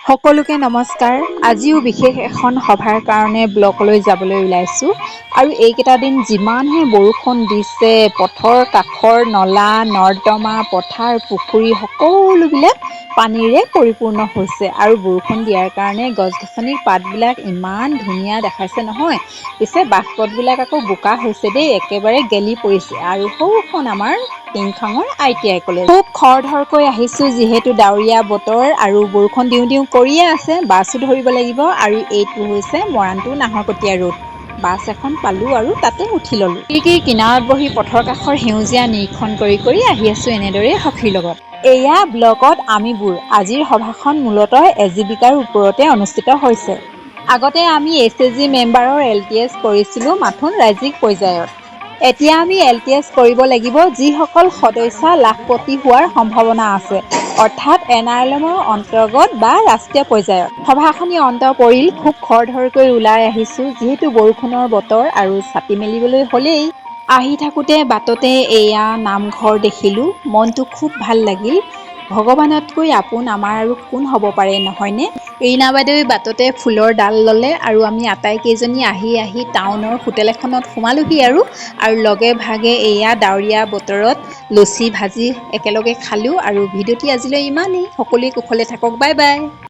সকলোকে নমস্কাৰ। আজিও বিশেষ এখন সভাৰ কাৰণে ব্লকলৈ যাবলৈ ওলাইছোঁ আৰু এইকেইটা দিন যিমানহে বৰষুণ দিছে, পথৰ কাষৰ নলা নৰ্দমা পথাৰ পুখুৰী সকলোবিলাক পানীৰে পৰিপূৰ্ণ হৈছে আৰু বৰষুণ দিয়াৰ কাৰণে গছ-গছনিৰ পাতবিলাক ইমান ধুনীয়া দেখাইছে নহয়। পিছে বাট-পথবিলাক আকৌ বোকা হৈছে দেই, একেবাৰে গেলি পৰিছে আৰু সৌখন আমাৰ টিংখাঙৰ ITI কলেজ। খুব খৰধৰকৈ আহিছোঁ যিহেতু ডাৱৰীয়া বতৰ আৰু বৰষুণ দিওঁ দিওঁ কৰিয়ে আছে। বাছো ধৰিব লাগিব আৰু এইটো হৈছে মৰাণটো নাহৰকটীয়া ৰোড। বাছ এখন পালোঁ আৰু তাতে উঠি ল'লোঁ। খিৰিকীৰ কিনাৰত বহি পথৰ কাষৰ সেউজীয়া নিৰীক্ষণ কৰি আহি আছোঁ এনেদৰে সখীৰ লগত। এয়া ব্লকত আমিবোৰ। আজিৰ সভাখন মূলতঃ এজীৱিকাৰ ওপৰতে অনুষ্ঠিত হৈছে। আগতে আমি SAG মেম্বাৰৰ LTS কৰিছিলোঁ মাথোন ৰাজ্যিক পৰ্যায়ত। এতিয়া আমি LTS কৰিব লাগিব যিসকল সদস্য লাখপতি হোৱাৰ সম্ভাৱনা আছে, অৰ্থাৎ NRLMৰ অন্তৰ্গত বা ৰাষ্ট্ৰীয় পৰ্যায়ত। সভাখনি অন্ত পৰিল। খুব খৰধৰকৈ ওলাই আহিছোঁ যিহেতু বৰষুণৰ বতৰ আৰু ছাতি মেলিবলৈ হ'লেই। আহি থাকোঁতে বাটতে এয়া নামঘৰ দেখিলোঁ, মনটো খুব ভাল লাগিল। ভগৱানতকৈ আপোন আমাৰ আৰু কোন হ'ব পাৰে নহয়নে? ৰীণা বাইদেৱে বাটতে ফুলৰ ডাল ল'লে আৰু আমি আটাইকেইজনী আহি টাউনৰ হোটেল এখনত সোমালোহি আৰু লগে ভাগে এয়া ডাৱৰীয়া বতৰত লুচি ভাজি একেলগে খালোঁ আৰু ভিডিঅ'টি আজিলৈ ইমানেই। সকলোৱে কুশলে থাকক। Bye bye.